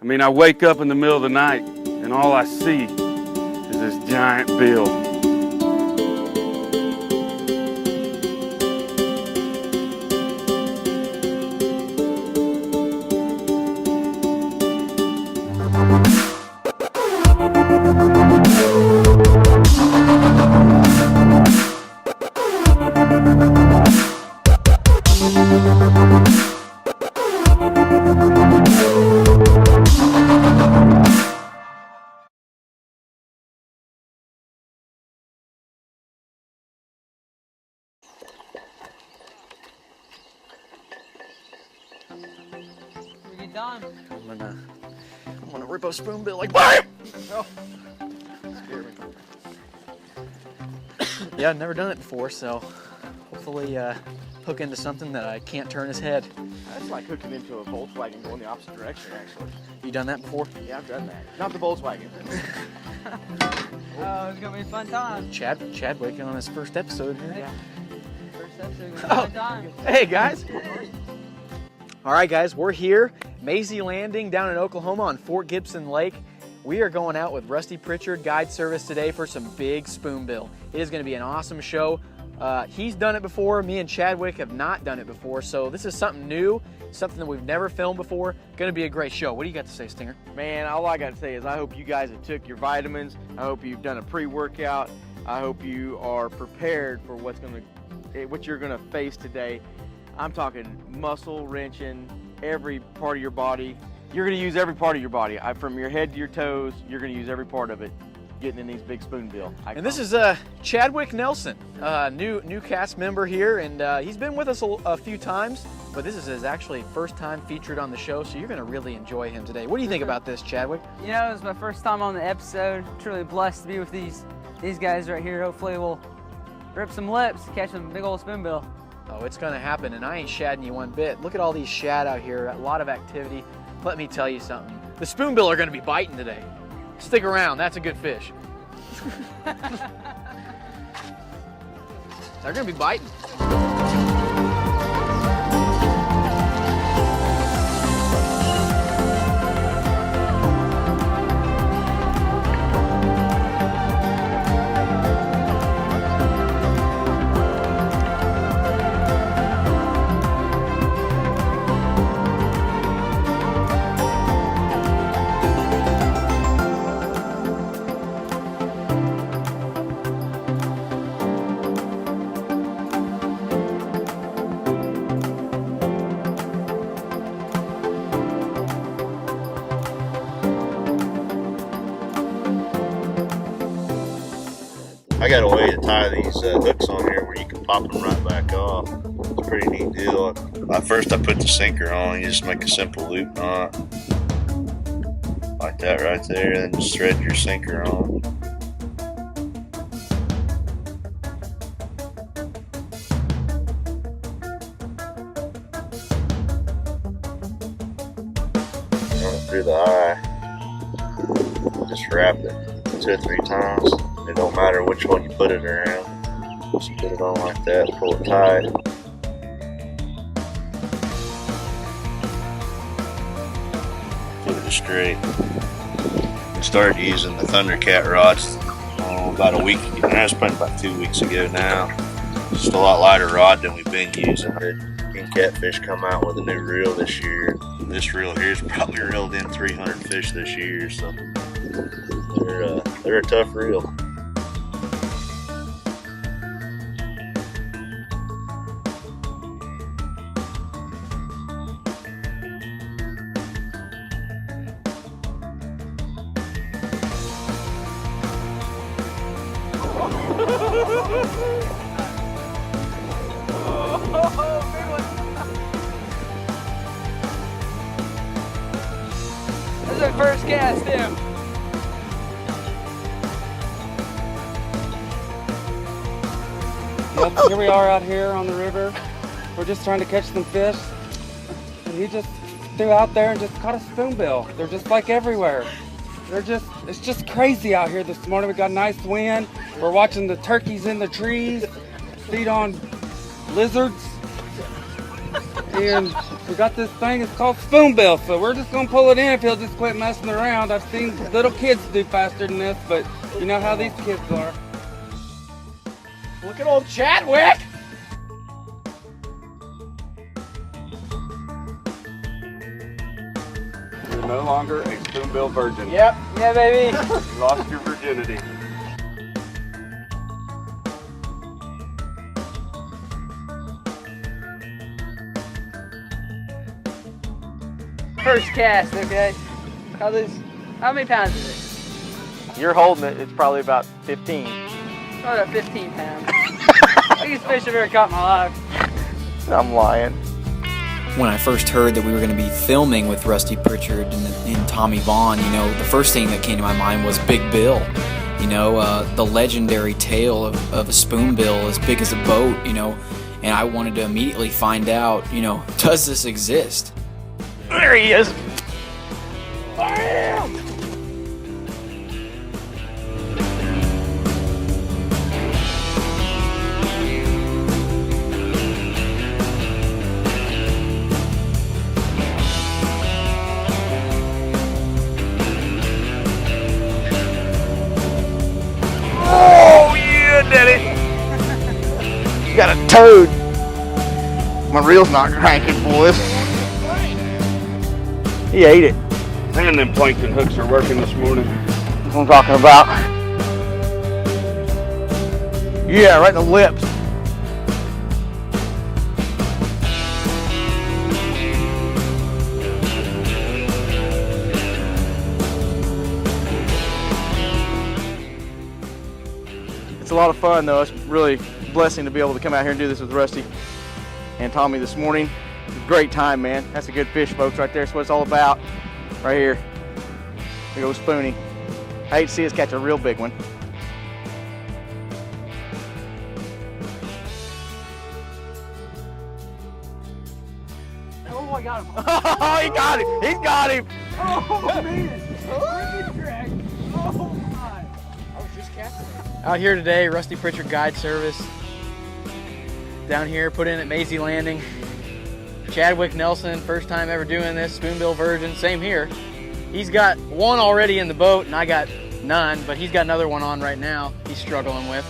mean, I wake up in the middle of the night and all I see is this giant bill. I'm gonna rip a spoonbill like BAM! Oh. Scare me. Yeah, I've never done it before, so hopefully hook into something that I can't turn his head. That's like hooking into a Volkswagen going the opposite direction, actually. You done that before? Yeah, I've done that. Not the Volkswagen. Oh, it's gonna be a fun time. Chadwick on his first episode here. Yeah. First episode, gonna be a fun time. Hey guys. All right, guys, we're here, Maisie Landing down in Oklahoma on Fort Gibson Lake. We are going out with Rusty Pritchard Guide Service today for some big spoonbill. It is going to be an awesome show. He's done it before. Me and Chadwick have not done it before, so this is something new, something that we've never filmed before. Going to be a great show. What do you got to say, Stinger? Man, all I got to say is I hope you guys have took your vitamins. I hope you've done a pre-workout. I hope you are prepared for what you're going to face today. I'm talking muscle wrenching, every part of your body. You're going to use every part of your body. From your head to your toes, you're going to use every part of it getting in these big spoonbill. And this is Chadwick Nelson, new cast member here, and he's been with us a few times, but this is his actually first time featured on the show, so you're going to really enjoy him today. What do you think about this, Chadwick? You know, it was my first time on the episode. Truly blessed to be with these guys right here. Hopefully we'll rip some lips, catch some big old spoonbill. Oh, it's gonna happen, and I ain't shadding you one bit. Look at all these shad out here, a lot of activity. Let me tell you something. The spoonbill are gonna be biting today. Stick around, that's a good fish. They're gonna be biting. I got a way to tie these hooks on here where you can pop them right back off. It's a pretty neat deal. First I put the sinker on. You just make a simple loop knot. Like that right there. Then just thread your sinker on. Run it through the eye. Just wrap it 2 or 3 times. It don't matter which one you put it around. Just put it on like that, pull it tight. Keep it straight. We started using the Thundercat rods about a week ago. That's probably about 2 weeks ago now. Just a lot lighter rod than we've been using. King Catfish come out with a new reel this year. This reel here's probably reeled in 300 fish this year, so they're a tough reel. This is our first cast, Tim. Yep, here we are out here on the river. We're just trying to catch some fish. And he just threw out there and just caught a spoonbill. They're just like everywhere. It's just crazy out here this morning. We got a nice wind. We're watching the turkeys in the trees feed on lizards. and we got this thing, it's called Spoonbill, so we're just gonna pull it in if he'll just quit messing around. I've seen little kids do faster than this, but you know how these kids are. Look at old Chadwick! You're no longer a spoonbill virgin. Yep. Yeah, baby. You lost your virginity. First cast, okay? How many pounds is it? You're holding it, it's probably about 15. Probably about 15 pounds. Biggest fish I've ever caught in my life. I'm lying. When I first heard that we were going to be filming with Rusty Pritchard and Tommy Vaughn, you know, the first thing that came to my mind was Big Bill. You know, the legendary tale of a spoonbill as big as a boat, you know, and I wanted to immediately find out, you know, does this exist? There he is. Oh yeah, Daddy! You got a toad. My reel's not cranking, boys. He ate it. And them plankton hooks are working this morning. That's what I'm talking about. Yeah, right in the lips. It's a lot of fun though. It's really a blessing to be able to come out here and do this with Rusty and Tommy this morning. It's a great time, man. That's a good fish, folks, right there. That's what it's all about. Right here. Big old spoonie. I hate to see us catch a real big one. Oh, I got him. Oh, he got him! He's got him! Oh, man. Freaking drag. Oh, my. I was just casting. Out here today, Rusty Pritchard Guide Service. Down here, put in at Maisie Landing. Chadwick Nelson, first time ever doing this, spoonbill virgin, same here. He's got one already in the boat and I got none, but he's got another one on right now he's struggling with.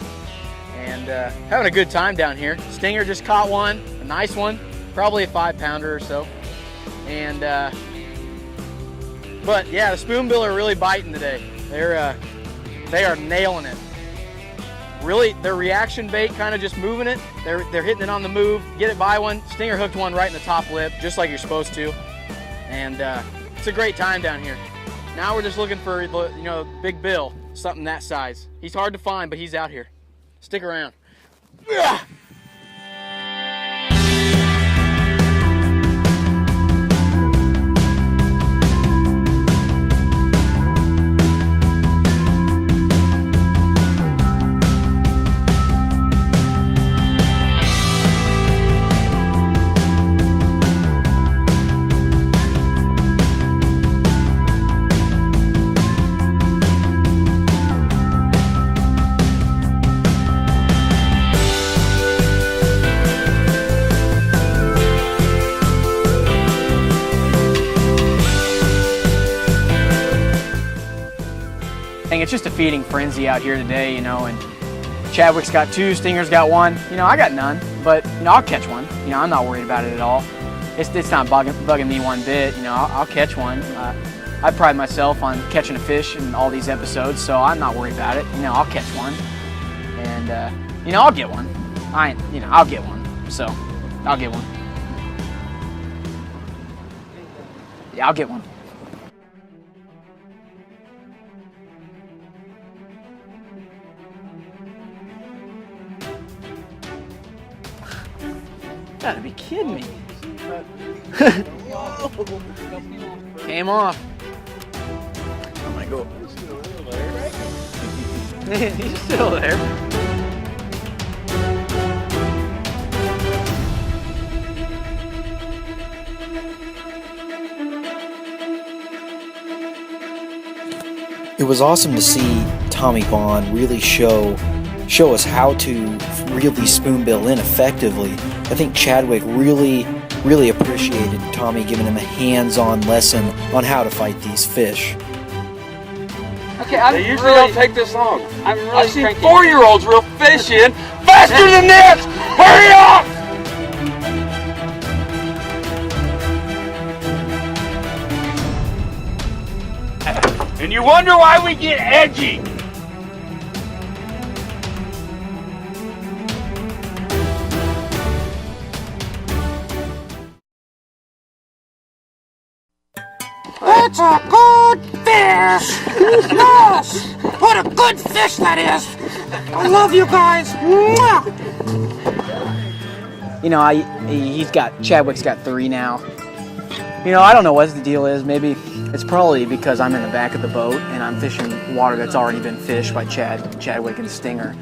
And having a good time down here. Stinger just caught one, a nice one, probably a 5-pounder or so. And, but yeah, the spoonbill are really biting today. They are nailing it. Really, their reaction bait kind of just moving it. They're hitting it on the move, get it by one. Stinger hooked one right in the top lip, just like you're supposed to. And it's a great time down here. Now we're just looking for, you know, Big Bill, something that size. He's hard to find, but he's out here. Stick around. Yeah. It's just a feeding frenzy out here today, you know, and Chadwick's got 2, Stinger's got 1. You know, I got none, but, you know, I'll catch one. You know, I'm not worried about it at all. It's not bugging me one bit. You know, I'll catch one. I pride myself on catching a fish in all these episodes, so I'm not worried about it. You know, I'll catch one, and, you know, I'll get one. You know, I'll get one, so I'll get one. Yeah, I'll get one. Gotta be kidding me. Came off. I'm gonna go. He's still there. He's still there. It was awesome to see Tommy Vaughn really show us how to reel these spoonbill in effectively. I think Chadwick really appreciated appreciated Tommy giving him a hands-on lesson on how to fight these fish. Okay, I'm They usually really, don't take this long. I'm really I've seen cranky. 4-year-olds reel fish in faster than this! Hurry up! And you wonder why we get edgy. It's a good fish! Yes! What a good fish that is! I love you guys! Mwah! You know, Chadwick's got 3 now. You know, I don't know what the deal is. Maybe it's probably because I'm in the back of the boat and I'm fishing water that's already been fished by Chadwick and Stinger.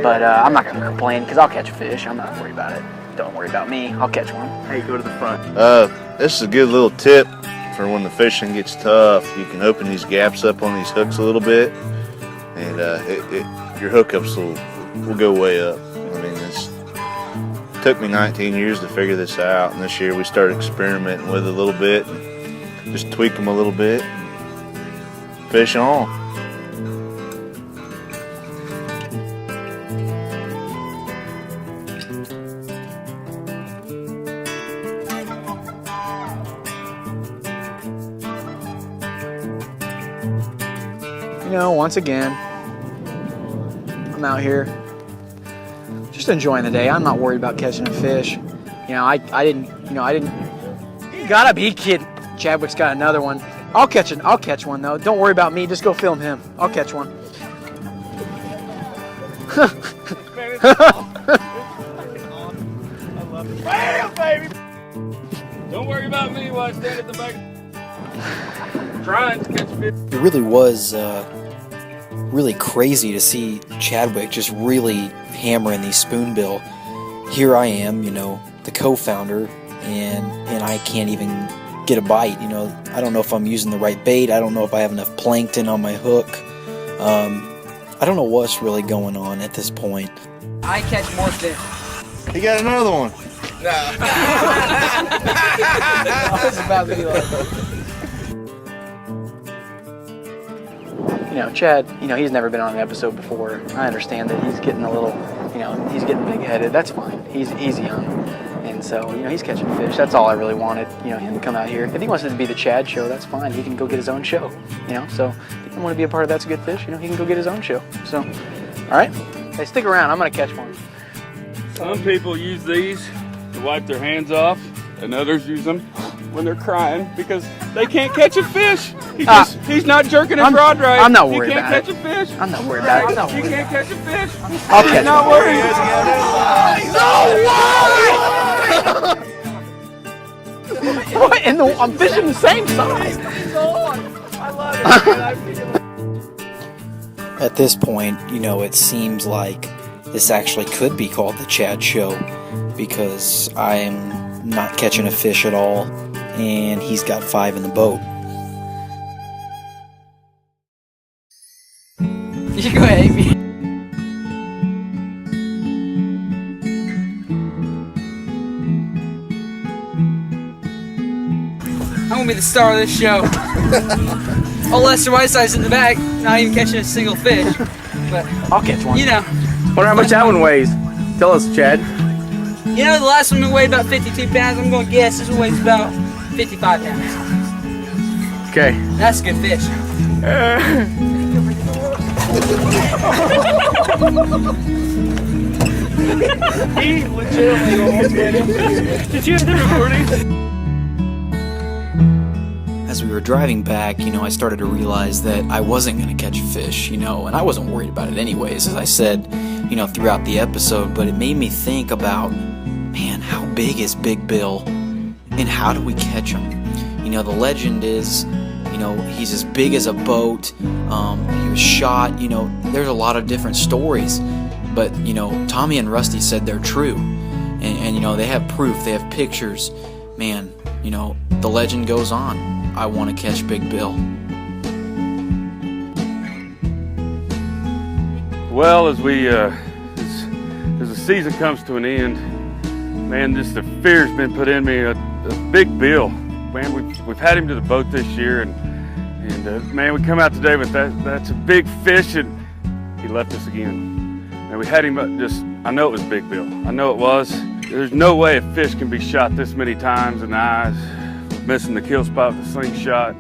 But I'm not gonna complain because I'll catch a fish. I'm not worried about it. Don't worry about me. I'll catch one. Hey, go to the front. This is a good little tip for when the fishing gets tough. You can open these gaps up on these hooks a little bit, and your hookups will go way up. I mean, it took me 19 years to figure this out, and this year we started experimenting with it a little bit, and just tweak them a little bit, fish on. You know, once again, I'm out here just enjoying the day. I'm not worried about catching a fish. You know, I didn't. You gotta be kidding. Chadwick's got another one. I'll catch one though. Don't worry about me. Just go film him. I'll catch one. Bam, baby! Don't worry about me while I stand at the back. Trying to catch fish. It really was really crazy to see Chadwick just really hammering these spoonbill. Here I am, you know, the co-founder, and I can't even get a bite. You know, I don't know if I'm using the right bait. I don't know if I have enough plankton on my hook. I don't know what's really going on at this point. I catch more fish. He got another one. It's about to be like. You know, Chad, you know, he's never been on an episode before. I understand that he's getting a little, you know, he's getting big-headed. That's fine. He's young. And so, you know, he's catching fish. That's all I really wanted, you know, him to come out here. If he wants it to be the Chad show, that's fine. He can go get his own show, you know. So if you want to be a part of That's a Good Fish, you know, he can go get his own show. So, all right? Hey, stick around. I'm going to catch one. Some people use these to wipe their hands off, and others use them when they're crying because they can't catch a fish. He's not jerking his rod right. I'm not worried about it. You can't catch a fish. I'm not worried about it. You can't catch a fish. I'll catch Not one. No! What in the? I'm fishing the same size. At this point, you know, it seems like this actually could be called the Chad Show, because I'm not catching a fish at all, and he's got 5 in the boat. You go ahead, Amy. I'm gonna be the star of this show. Old Lester Whiteside's in the back, not even catching a single fish. But I'll catch one. you know, Wonder how much that one weighs. Tell us, Chad. the last one weighed about 52 pounds. I'm gonna guess this one weighs about 55 pounds. Okay. That's a good fish. He legitimately almost got him. Did you have the recording? As we were driving back, you know, I started to realize that I wasn't going to catch a fish, you know, and I wasn't worried about it anyways, as I said, you know, throughout the episode, but it made me think about, man, how big is Big Bill, and how do we catch him? You know, the legend is, you know, he's as big as a boat, he was shot, you know, there's a lot of different stories, but, you know, Tommy and Rusty said they're true, and you know, they have proof, they have pictures, man, you know, the legend goes on. I want to catch Big Bill. Well, as the season comes to an end, man, just the fear's been put in me Big Bill. Man, we've had him to the boat this year, and man, we come out today with that's a big fish, and he left us again. And we had him I know it was Big Bill. I know it was. There's no way a fish can be shot this many times in the eyes, missing the kill spot with a slingshot,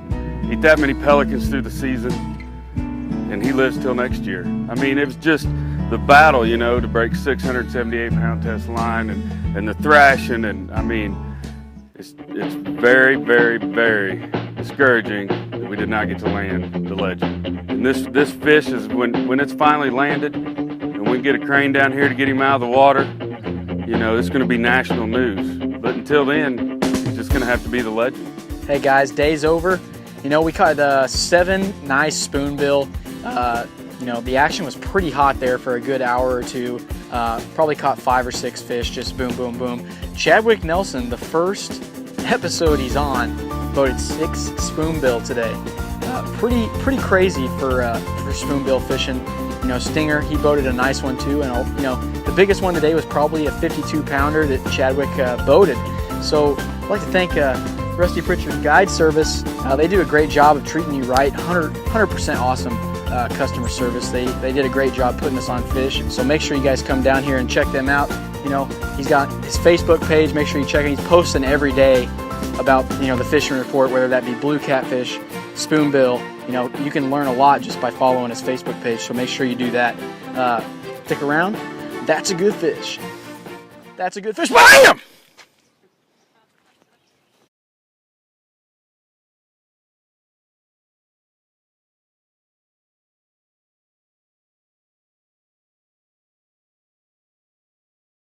eat that many pelicans through the season, and he lives till next year. I mean, it was just the battle, you know, to break 678-pound test line and the thrashing, and I mean, it's very, very, very discouraging that we did not get to land the legend. And this fish is when it's finally landed, and we get a crane down here to get him out of the water, you know, it's going to be national news. But until then, he's just going to have to be the legend. Hey guys, day's over. You know, we caught 7 nice spoonbill. You know, the action was pretty hot there for a good hour or two. Probably caught 5 or 6 fish, just boom, boom, boom. Chadwick Nelson, the first episode he's on, boated 6 spoonbill today. Pretty crazy for spoonbill fishing. You know, Stinger, he boated a nice one too, and you know, the biggest one today was probably a 52-pounder that Chadwick boated. So I'd like to thank Rusty Pritchard Guide Service. They do a great job of treating you right. 100% awesome customer service. They did a great job putting us on fish. So make sure you guys come down here and check them out. You know, he's got his Facebook page. Make sure you check it. He's posting every day about, you know, the fishing report, whether that be blue catfish, spoonbill. You know, you can learn a lot just by following his Facebook page. So make sure you do that. Stick around. That's a good fish. That's a good fish. Bam!